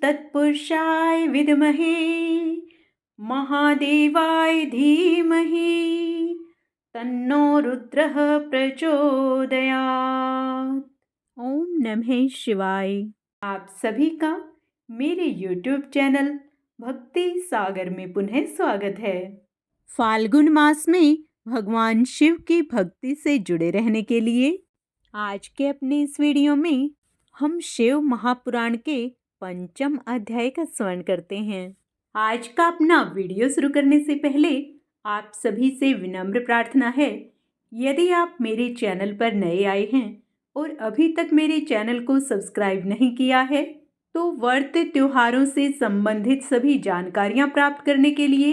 तत्पुरुषाय विद्महे महादेवाय धीमहि तन्नो रुद्रः प्रचोदयात्। ओम नमः शिवाय। आप सभी का मेरे YouTube चैनल भक्ति सागर में पुनः स्वागत है। फाल्गुन मास में भगवान शिव की भक्ति से जुड़े रहने के लिए आज के अपने इस वीडियो में हम शिव महापुराण के पंचम अध्याय का स्मरण करते हैं। आज का अपना वीडियो शुरू करने से पहले आप सभी से विनम्र प्रार्थना है, यदि आप मेरे चैनल पर नए आए हैं और अभी तक मेरे चैनल को सब्सक्राइब नहीं किया है तो व्रत त्योहारों से संबंधित सभी जानकारियां प्राप्त करने के लिए,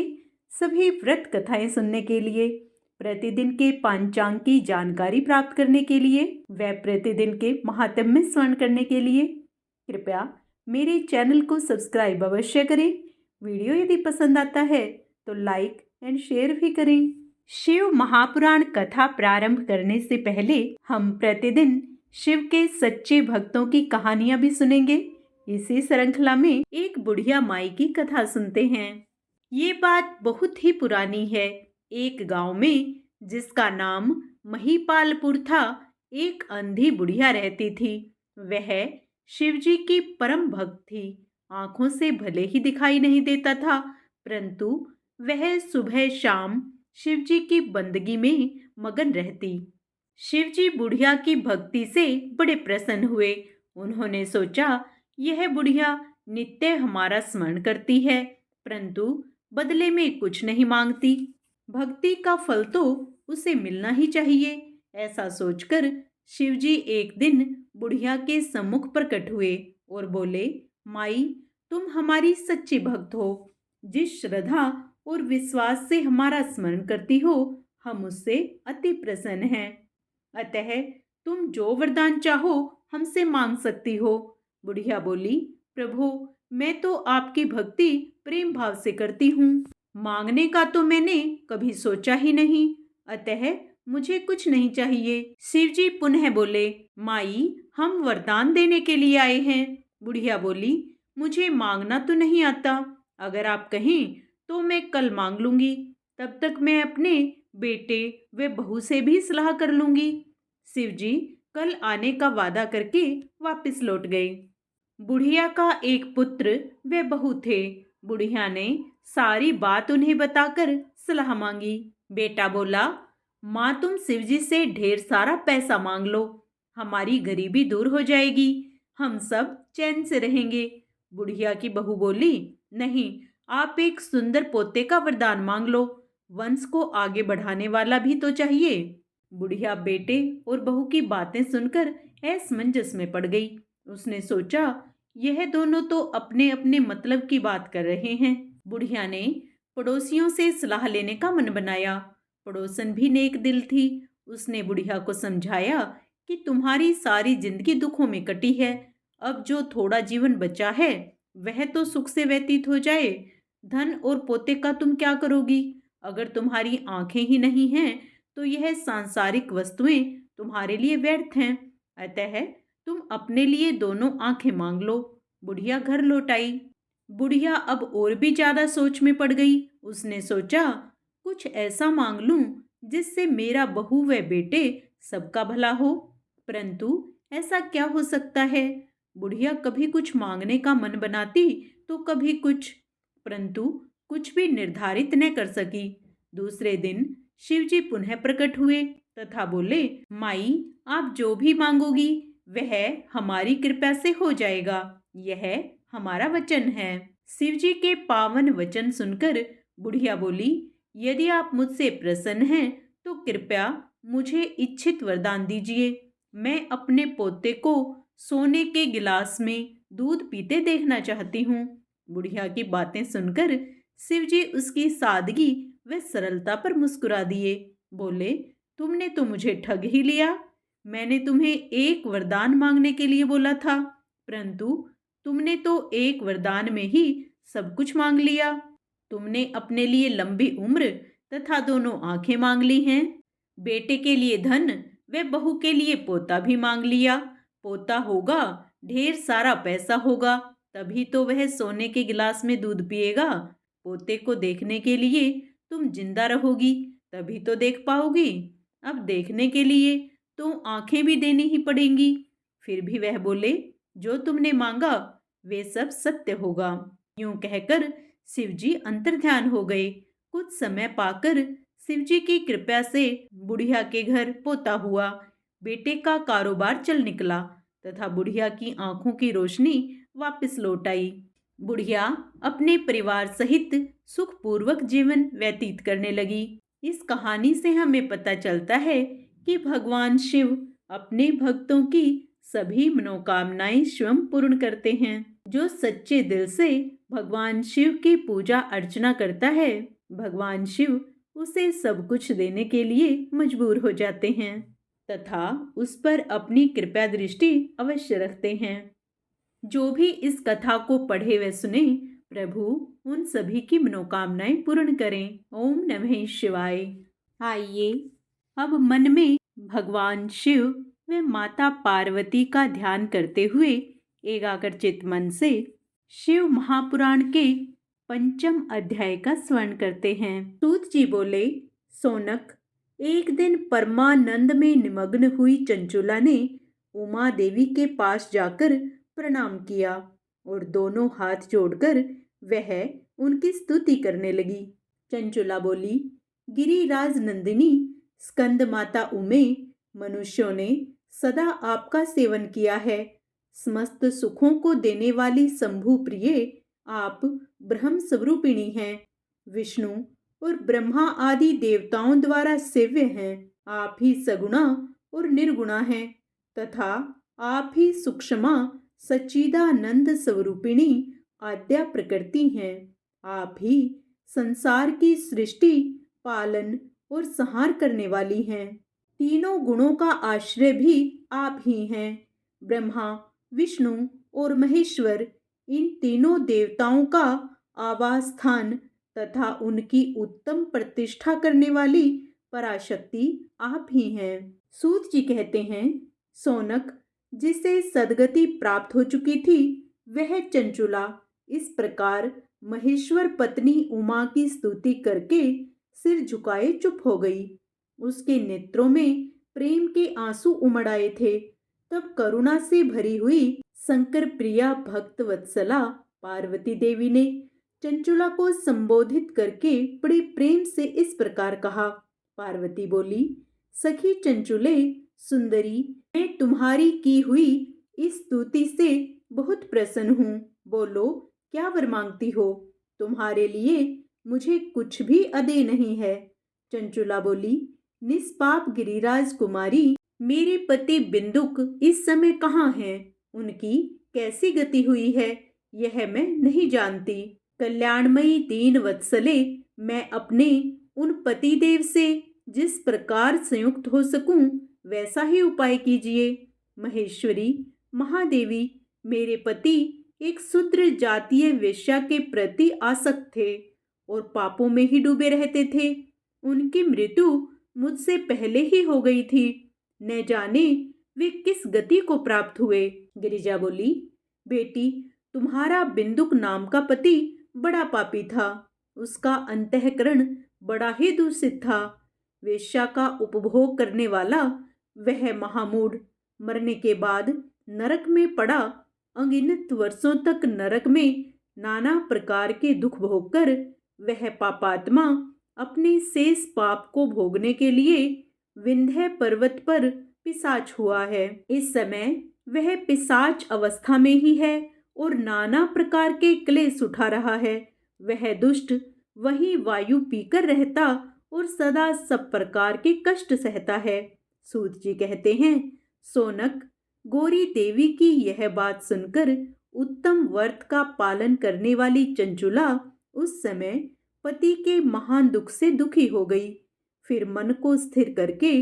सभी व्रत कथाएं सुनने के लिए, प्रतिदिन के पंचांग की जानकारी प्राप्त करने के लिए व प्रतिदिन के महात्म्य स्मरण करने के लिए कृपया मेरे चैनल को सब्सक्राइब अवश्य करें। वीडियो यदि पसंद आता है तो लाइक एंड शेयर भी करें। शिव महापुराण कथा प्रारंभ करने से पहले हम प्रतिदिन शिव के सच्चे भक्तों की कहानियां भी सुनेंगे। इसी श्रृंखला में एक बुढ़िया माई की कथा सुनते हैं। ये बात बहुत ही पुरानी है। एक गांव में जिसका नाम महीपालपुर था, एक अंधी बुढ़िया रहती थी। वह शिवजी की परम भक्त थी। आंखों से भले ही दिखाई नहीं देता था, परंतु वह सुबह शाम शिवजी की बंदगी में मगन रहती। शिवजी बुढ़िया की भक्ति से बड़े प्रसन्न हुए। उन्होंने सोचा, यह बुढ़िया नित्य हमारा स्मरण करती है, परंतु बदले में कुछ नहीं मांगती। भक्ति का फल तो उसे मिलना ही चाहिए। ऐसा सोचकर शिवजी एक दिन बुढ़िया के सम्मुख प्रकट हुए और बोले, माई, तुम हमारी सच्ची भक्त हो। जिस श्रद्धा और विश्वास से हमारा स्मरण करती हो, हम उससे अति प्रसन्न हैं। अतः तुम जो वरदान चाहो हमसे मांग सकती हो। बुढ़िया बोली, प्रभु, मैं तो आपकी भक्ति प्रेम भाव से करती हूँ। मांगने का तो मैंने कभी सोचा ही नहीं, अतः मुझे कुछ नहीं चाहिए। शिवजी पुनः बोले, माई, हम वरदान देने के लिए आए हैं। बुढ़िया बोली, मुझे मांगना तो नहीं आता। अगर आप कहें तो मैं कल मांग लूंगी। तब तक मैं अपने बेटे व बहू से भी सलाह कर लूंगी। शिवजी कल आने का वादा करके वापस लौट गए। बुढ़िया का एक पुत्र व बहू थे। बुढ़िया ने सारी बात उन्हें बताकर सलाह मांगी। बेटा बोला, माँ, तुम शिवजी से ढेर सारा पैसा मांग लो, हमारी गरीबी दूर हो जाएगी, हम सब चैन से रहेंगे। बुढ़िया की बहू बोली, नहीं, आप एक सुंदर पोते का वरदान मांग लो, वंश को आगे बढ़ाने वाला भी तो चाहिए। बुढ़िया बेटे और बहू की बातें सुनकर असमंजस में पड़ गई। उसने सोचा, यह दोनों तो अपने अपने मतलब की बात कर रहे हैं। बुढ़िया ने पड़ोसियों से सलाह लेने का मन बनाया। पड़ोसन भी नेक दिल थी। उसने बुढ़िया को समझाया कि तुम्हारी सारी जिंदगी दुखों में कटी है, अब जो थोड़ा जीवन बचा है वह तो सुख से व्यतीत हो जाए। धन और पोते का तुम क्या करोगी? अगर तुम्हारी आंखें ही नहीं हैं तो यह सांसारिक वस्तुएं तुम्हारे लिए व्यर्थ हैं। अतः तुम अपने लिए दोनों आंखें मांग लो। बुढ़िया घर लौट आई। बुढ़िया अब और भी ज्यादा सोच में पड़ गई। उसने सोचा, कुछ ऐसा मांग लूं जिससे मेरा बहू व बेटे सबका भला हो। परंतु ऐसा क्या हो सकता है? बुढ़िया कभी कुछ मांगने का मन बनाती तो कभी कुछ, परंतु कुछ भी निर्धारित न कर सकी। दूसरे दिन शिवजी पुनः प्रकट हुए तथा बोले, माई, आप जो भी मांगोगी वह हमारी कृपा से हो जाएगा, यह हमारा वचन है। शिवजी के पावन वचन सुनकर बुढ़िया बोली, यदि आप मुझसे प्रसन्न हैं तो कृपया मुझे इच्छित वरदान दीजिए। मैं अपने पोते को सोने के गिलास में दूध पीते देखना चाहती हूँ। बुढ़िया की बातें सुनकर शिवजी उसकी सादगी व सरलता पर मुस्कुरा दिए। बोले, तुमने तो मुझे ठग ही लिया। मैंने तुम्हें एक वरदान मांगने के लिए बोला था, परंतु तुमने तो एक वरदान में ही सब कुछ मांग लिया। तुमने अपने लिए लंबी उम्र तथा दोनों आंखें मांग ली हैं। बेटे के लिए धन व बहू के लिए पोता भी मांग लिया। पोता होगा, ढेर सारा पैसा होगा, तभी तो वह सोने के गिलास में दूध पिएगा। पोते को देखने के लिए तुम जिंदा रहोगी, तभी तो देख पाओगी। अब देखने के लिए तो आंखें भी देनी ही पड़ेंगी। फिर भी वह बोले, जो तुमने मांगा वे सब सत्य होगा। यूं कहकर शिवजी अंतर्ध्यान हो गए। कुछ समय पाकर शिवजी की कृपा से बुढ़िया के घर पोता हुआ। बेटे का कारोबार चल निकला तथा बुढ़िया की आंखों की रोशनी वापस लौट आई। बुढ़िया अपने परिवार सहित सुखपूर्वक जीवन व्यतीत करने लगी। इस कहानी से हमें पता चलता है कि भगवान शिव अपने भक्तों की सभी मनोकामनाएं स्वयं पूर्ण करते हैं। जो सच्चे दिल से भगवान शिव की पूजा अर्चना करता है, भगवान शिव उसे सब कुछ देने के लिए मजबूर हो जाते हैं तथा उस पर अपनी कृपा दृष्टि अवश्य रखते हैं। जो भी इस कथा को पढ़े व सुने, प्रभु उन सभी की मनोकामनाएं पूर्ण करें। ओम नमः शिवाय। आइए अब मन में भगवान शिव व माता पार्वती का ध्यान करते हुए एकाग्रचित्त मन से शिव महापुराण के 5वें अध्याय का स्मरण करते हैं। सूत जी बोले, सोनक, एक दिन परमानंद में निमग्न हुई चंचुला ने उमा देवी के पास जाकर प्रणाम किया और दोनों हाथ जोड़कर वह उनकी स्तुति करने लगी। चंचुला बोली, गिरिराज नंदिनी स्कंद माता उमे, मनुष्यों ने सदा आपका सेवन किया है। समस्त सुखों को देने वाली शंभु प्रिय आप ब्रह्म स्वरूपिणी हैं। विष्णु और ब्रह्मा आदि देवताओं द्वारा सेव्य हैं। आप ही सगुणा और निर्गुणा हैं तथा आप ही सूक्ष्मा सच्चिदानंद स्वरूपिणी आद्या प्रकृति हैं। आप ही संसार की सृष्टि, पालन और संहार करने वाली हैं। तीनों गुणों का आश्रय भी आप ही हैं। ब्रह्मा, विष्णु और महेश्वर, इन तीनों देवताओं का आवास स्थान तथा उनकी उत्तम प्रतिष्ठा करने वाली पराशक्ति आप ही हैं। सूत जी कहते हैं, सोनक, जिसे सदगति प्राप्त हो चुकी थी, वह चंचुला इस प्रकार महेश्वर पत्नी उमा की स्तुति करके सिर झुकाए चुप हो गई। उसके नेत्रों में प्रेम के आंसू उमड़ आए थे। तब करुणा से भरी हुई शंकर प्रिया भक्त वत्सला पार्वती देवी ने चंचुला को संबोधित करके बड़े प्रेम से इस प्रकार कहा। पार्वती बोली, सखी चंचुले सुंदरी, मैं तुम्हारी की हुई इस स्तुति से बहुत प्रसन्न हूँ। बोलो, क्या वर मांगती हो? तुम्हारे लिए मुझे कुछ भी अदे नहीं है। चंचुला बोली, निष्पाप गिरिराज कुमारी, मेरे पति बिंदुक इस समय कहाँ हैं? उनकी कैसी गति हुई है यह मैं नहीं जानती। कल्याणमयी दीन वत्सले, मैं अपने उन पतिदेव से जिस प्रकार संयुक्त हो सकूं वैसा ही उपाय कीजिए। महेश्वरी, महादेवी, मेरे पति एक शूद्र जातीय वेश्या के प्रति आसक्त थे और पापों में ही डूबे रहते थे। उनकी मृत्यु मुझसे पहले ही हो गई थी। न जाने वे किस गति को प्राप्त हुए। गिरिजा बोली, बेटी, तुम्हारा बिंदुक नाम का पति बड़ा पापी था। उसका अंतःकरण बड़ा ही दूषित था। वेश्या का उपभोग करने वाला वह महामूढ़ मरने के बाद नरक में पड़ा अनगिनत वर्षों तक नरक में नाना प्रकार के दुख भोगकर वह पापात्मा अपने शेष पाप को भोगने के लिए विंध्य पर्वत पर पिशाच हुआ है। इस समय वह पिशाच अवस्था में ही है और नाना प्रकार के क्लेश उठा रहा है। वह दुष्ट वही वायु पीकर रहता और सदा सब प्रकार के कष्ट सहता है। सूत जी कहते हैं, सोनक, गौरी देवी की यह बात सुनकर उत्तम व्रत का पालन करने वाली चंचुला उस समय पति के महान दुख से दुखी हो गई। फिर मन को स्थिर करके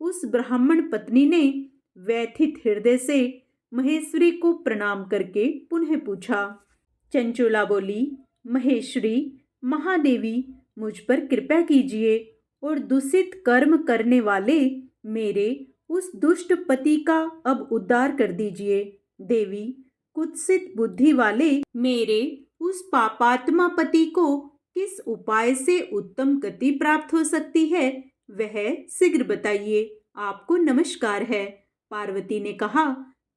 उस ब्राह्मण पत्नी ने व्यथित हृदय से महेश्वरी को प्रणाम करके पुनः पूछा। चंचुला बोली, महेश्वरी, महादेवी, मुझ पर कृपा कीजिए और दूषित कर्म करने वाले मेरे उस दुष्ट पति का अब उद्धार कर दीजिए। देवी, कुत्सित बुद्धि वाले मेरे उस पापात्मा पति को किस उपाय से उत्तम गति प्राप्त हो सकती है, वह शीघ्र बताइए। आपको नमस्कार है। पार्वती ने कहा,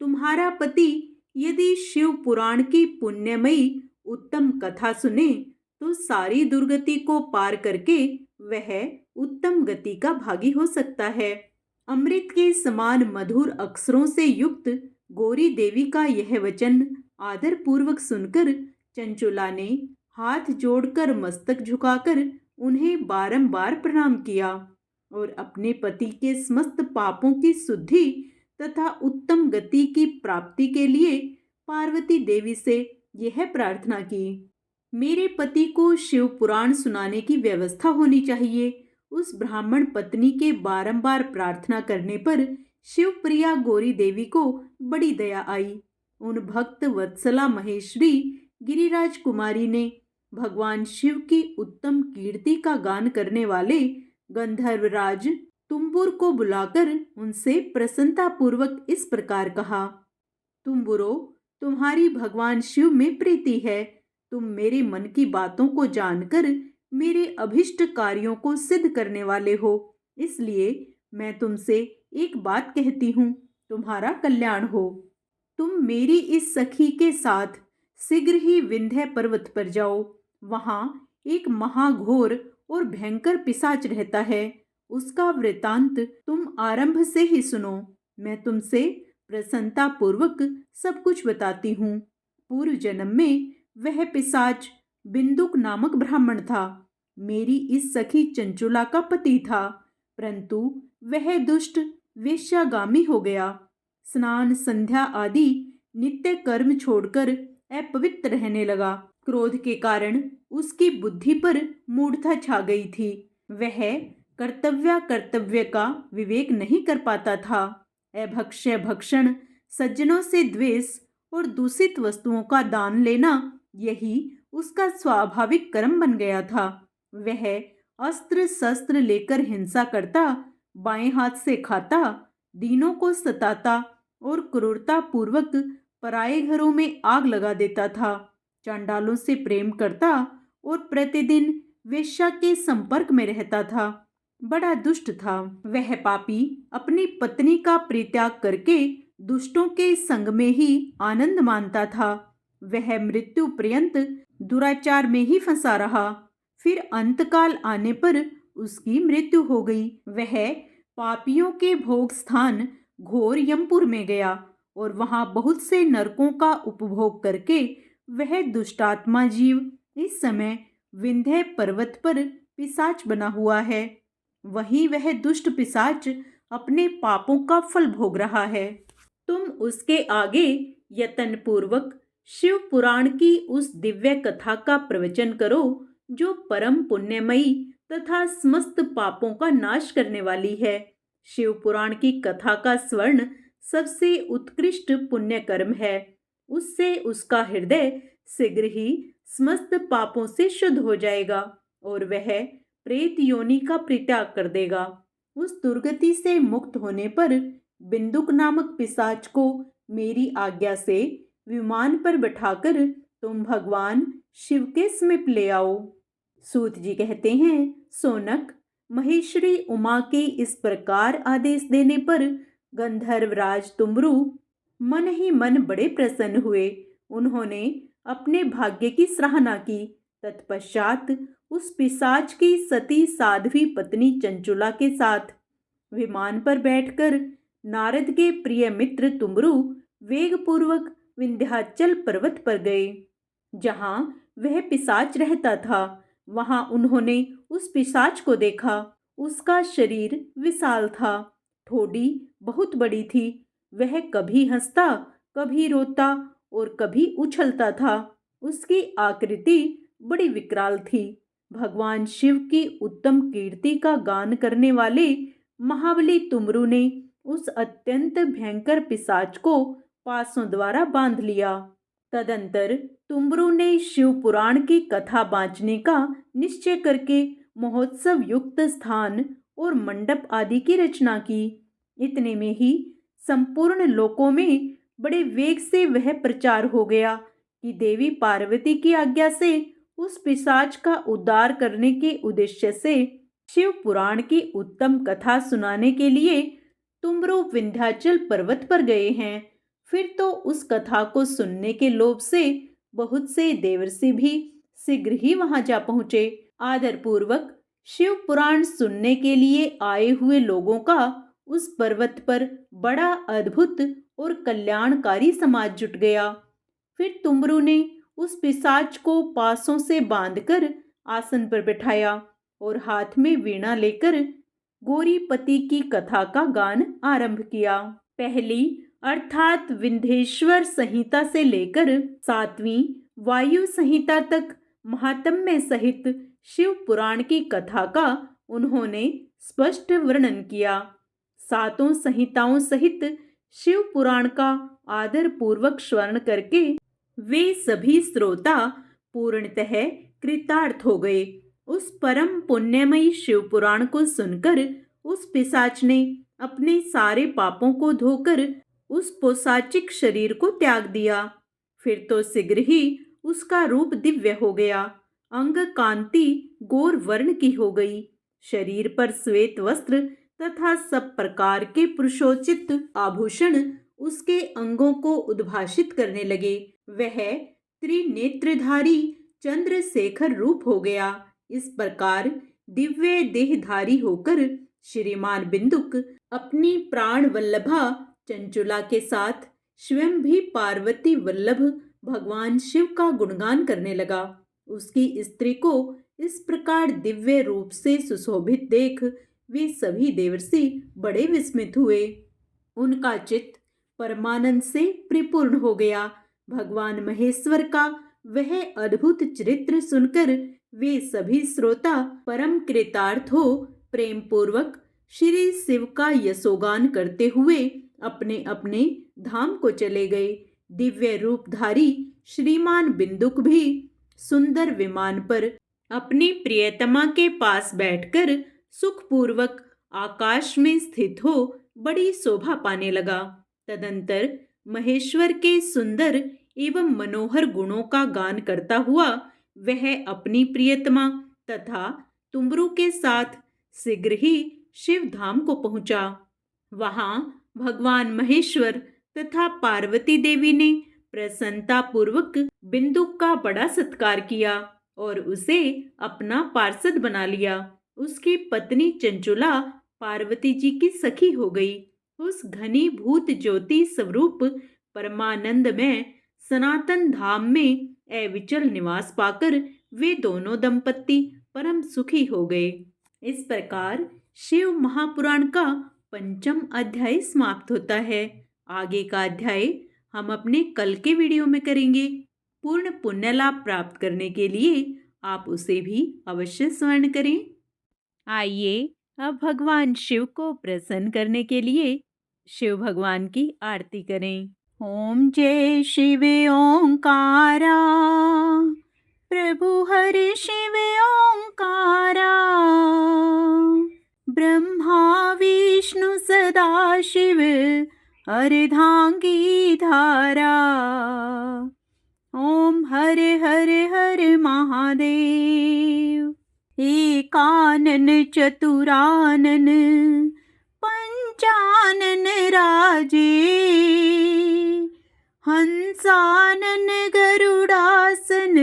तुम्हारा पति यदि शिव पुराण की पुण्यमयी उत्तम कथा सुने तो सारी दुर्गति को पार करके वह उत्तम गति का भागी हो सकता है। अमृत के समान मधुर अक्षरों से युक्त गौरी देवी का यह वचन आदर पूर्वक सुनकर चंचुला ने हाथ जोड़कर मस्तक झुकाकर उन्हें बारंबार प्रणाम किया और अपने पति के समस्त पापों की शुद्धि तथा उत्तम गति की प्राप्ति के लिए पार्वती देवी से यह प्रार्थना की, मेरे पति को शिव पुराण सुनाने की व्यवस्था होनी चाहिए। उस ब्राह्मण पत्नी के बारंबार प्रार्थना करने पर शिवप्रिया गौरी देवी को बड़ी दया आई। उन भक्त वत्सला महेश्वरी गिरिराज कुमारी ने भगवान शिव की उत्तम कीर्ति का गान करने वाले गंधर्वराज तुम्बुर को बुलाकर उनसे प्रसन्नता पूर्वक इस प्रकार कहा, तुम्बुरो, तुम्हारी भगवान शिव में प्रीति है। तुम मेरे मन की बातों को जानकर मेरे अभिष्ट कार्यों को सिद्ध करने वाले हो, इसलिए मैं तुमसे एक बात कहती हूँ, तुम्हारा कल्याण हो। तुम मेरी इस सखी के साथ शीघ्र ही विंध्य पर्वत पर जाओ। वहां एक महाघोर और भयंकर पिशाच रहता है। उसका वृतांत तुम आरंभ से ही सुनो। मैं तुमसे प्रसन्नता पूर्वक सब कुछ बताती हूँ। पूर्व जन्म में वह पिशाच बिंदुक नामक ब्राह्मण था। मेरी इस सखी चंचुला का पति था, परंतु वह दुष्ट वेश्यागामी हो गया। स्नान संध्या आदि नित्य कर्म छोड़कर अपवित्र रहने लगा। क्रोध के कारण उसकी बुद्धि पर मूढ़ता छा गई थी। वह कर्तव्य का विवेक नहीं कर पाता था। अभक्ष्य भक्षण, सज्जनों से द्वेष और दूषित वस्तुओं का दान लेना, यही उसका स्वाभाविक कर्म बन गया था। वह अस्त्र शस्त्र लेकर हिंसा करता, बाएं हाथ से खाता, दीनों को सताता और क्रूरता पूर्वक पराये घरों में आग लगा देता था। चांडालों से प्रेम करता और प्रतिदिन वेश्या के संपर्क में रहता था। बड़ा दुष्ट था। वह पापी अपनी पत्नी का परित्याग करके दुष्टों के संग में ही आनंद मानता था। वह मृत्यु पर्यंत दुराचार में ही फंसा रहा। फिर अंतकाल आने पर उसकी मृत्यु हो गई। वह पापियों के भोग स्थान घोर यमपुर में गया और वहां बहुत से नरकों का उपभोग करके वह दुष्टात्मा जीव इस समय विंध्य पर्वत पर पिशाच बना हुआ है। वहीं वह दुष्ट पिशाच अपने पापों का फल भोग रहा है। तुम उसके आगे यत्न पूर्वक शिव पुराण की उस दिव्य कथा का प्रवचन करो जो परम पुण्यमयी तथा समस्त पापों का नाश करने वाली है। शिव पुराण की कथा का स्वर्ण सबसे उत्कृष्ट पुण्य कर्म है। उससे उसका हृदय शीघ्र ही समस्त पापों से शुद्ध हो जाएगा और वह प्रेत योनि का परित्याग कर देगा। उस दुर्गति से मुक्त होने पर बिंदुक नामक पिशाच को मेरी आज्ञा से विमान पर बैठाकर तुम भगवान शिव के समीप ले आओ। सूत जी कहते हैं, सोनक, महेश्वरी उमा के इस प्रकार आदेश देने पर गंधर्वराज तुम्बरु मन ही मन बड़े प्रसन्न हुए। उन्होंने अपने भाग्य की सराहना की। तत्पश्चात उस पिशाच की सती साध्वी पत्नी चंचुला के साथ विमान पर बैठकर नारद के प्रिय मित्र तुम्बरु वेगपूर्वक विंध्याचल पर्वत पर गए। जहां वह पिशाच रहता था, वहां उन्होंने उस पिशाच को देखा। उसका शरीर विशाल था, ठोड़ी बहुत बड़ी थी। वह कभी हंसता, कभी रोता और कभी उछलता था। उसकी आकृति बड़ी विकराल थी। भगवान शिव की उत्तम कीर्ति का गान करने वाले महाबली तुमरु ने उस अत्यंत भयंकर पिशाच को पासों द्वारा बांध लिया। तदंतर तुमरु ने शिव पुराण की कथा बांचने का निश्चय करके महोत्सव युक्त स्थान और मंडप आदि की रचना की। इतने में ही संपूर्ण लोकों में बड़े वेग से वह प्रचार हो गया कि देवी पार्वती की आज्ञा से उस पिशाच का उद्धार करने के उद्देश्य से शिव पुराण की उत्तम कथा सुनाने के लिए तुमरो विंध्याचल पर्वत पर गए हैं। फिर तो उस कथा को सुनने के लोभ से बहुत से देवर्षि भी शीघ्र ही वहां जा पहुंचे। आदर पूर्वक शिव पुराण सुनने के लिए आए हुए लोगों का उस पर्वत पर बड़ा अद्भुत और कल्याणकारी समाज जुट गया। फिर तुमरू ने उस पिशाच को पासों से बांधकर आसन पर बिठाया और हाथ में वीणा लेकर गौरीपति की कथा का गान आरंभ किया। पहली अर्थात विंध्येश्वर संहिता से लेकर 7वीं वायु संहिता तक महात्म्य सहित शिव पुराण की कथा का उन्होंने स्पष्ट वर्णन किया। 7 संहिताओं सहित शिव पुराण का आदर पूर्वक श्रवण करके वे सभी श्रोता पूर्णतः कृतार्थ हो गए। उस परम पुण्यमयी शिव पुराण को सुनकर उस पिशाच ने अपने सारे पापों को धोकर उस पोशाचिक शरीर को त्याग दिया। फिर तो शीघ्र ही उसका रूप दिव्य हो गया। अंग कांति गौर वर्ण की हो गई। शरीर पर श्वेत वस्त्र तथा सब प्रकार के पुरुषोचित आभूषण उसके अंगों को उद्भाषित करने लगे। वह त्रिनेत्रधारी चंद्रशेखर रूप हो गया। इस प्रकार दिव्य देहधारी होकर श्रीमान बिंदुक अपनी प्राण वल्लभा चंचुला के साथ स्वयं भी पार्वती वल्लभ भगवान शिव का गुणगान करने लगा। उसकी स्त्री को इस प्रकार दिव्य रूप से सुशोभित देख वे सभी देवर्षि बड़े विस्मित हुए। उनका चित्त परमानंद से परिपूर्ण हो गया। भगवान महेश्वर का वह अद्भुत चरित्र सुनकर वे सभी श्रोता परम कृतार्थ हो प्रेम पूर्वक श्री शिव का यशोगान करते हुए अपने अपने धाम को चले गए। दिव्य रूपधारी श्रीमान बिंदुक भी सुंदर विमान पर अपनी प्रियतमा के पास बैठकर सुखपूर्वक आकाश में स्थित हो बड़ी शोभा पाने लगा। तदंतर महेश्वर के सुंदर एवं मनोहर गुणों का गान करता हुआ वह अपनी प्रियतमा तथा तुमरू के साथ शीघ्र ही शिव धाम को पहुंचा। वहां भगवान महेश्वर तथा पार्वती देवी ने प्रसन्नता पूर्वक बिंदुक का बड़ा सत्कार किया और उसे अपना पार्षद बना लिया। उसकी पत्नी चंचुला पार्वती जी की सखी हो गई। उस घनीभूत ज्योति स्वरूप परमानंद में सनातन धाम में अविचल निवास पाकर वे दोनों दंपत्ति परम सुखी हो गए। इस प्रकार शिव महापुराण का 5वां अध्याय समाप्त होता है। आगे का अध्याय हम अपने कल के वीडियो में करेंगे। पूर्ण पुण्य लाभ प्राप्त करने के लिए आप उसे भी अवश्य स्मरण करें। आइए अब भगवान शिव को प्रसन्न करने के लिए शिव भगवान की आरती करें। ओम जय शिव ओंकारा, प्रभु हरि शिव ओंकारा, ब्रह्मा विष्णु सदा शिव अर्धांगी धारा। ओम हरे हरे हरे महादेव, एकानन चतुरानन पंचानन राजे, हंसानन गरुड़ासन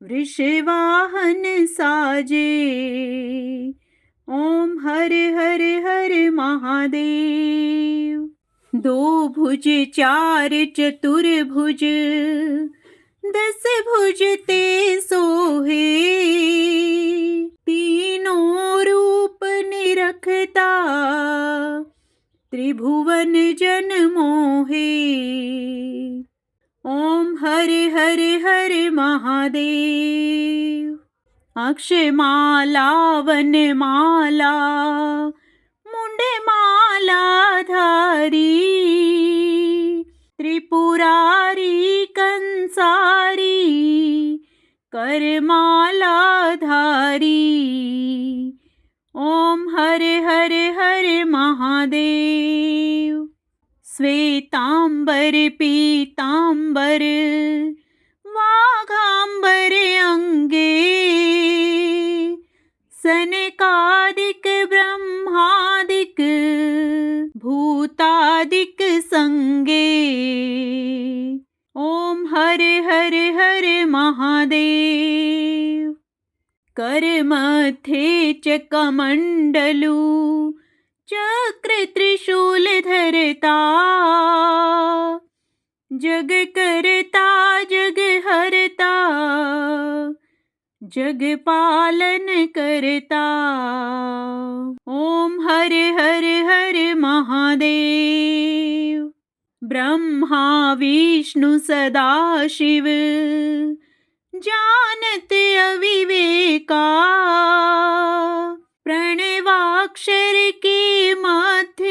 वृषवाहन साजे। ओम हरे हरे हरे महादेव। 2 भुज 4 चतुर्भुज 10 भुज ते सोहे, तीनों रूप निरखता त्रिभुवन जन मोहे। ओम हरे हरे हरे महादेव। अक्षमाला वनमाला मुंडे माला धारी, त्रिपुरारी कंसारी करमाला धारी। ओम हरे हरे हरे महादेव। श्वेतांबर पीतांबर वाघांबर अंगे सनकादिक ब्रह्मादिक भूतादिक संगे। ओम हर हर हर महादेव। कर मध्ये चकमंडलू चक्र त्रिशूल धरता जग करता जग हरता जग पालन करता। ओम हर हर हर महादेव। ब्रह्मा विष्णु सदाशिव जानत अविवेका प्रणवाक्षर के मध्य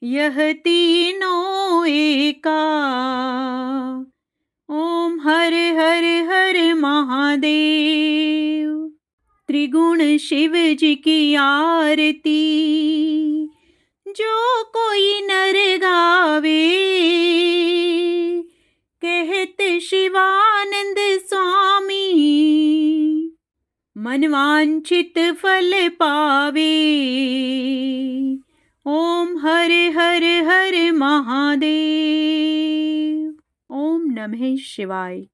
यह तीनों एका। ओम हर हर हर महादेव। त्रिगुण शिव जी की आरती जो कोई नर गावे कहते शिवानंद स्वामी मनवांछित फल पावे। ओम हर हर हर महादेव। ओम नमः शिवाय।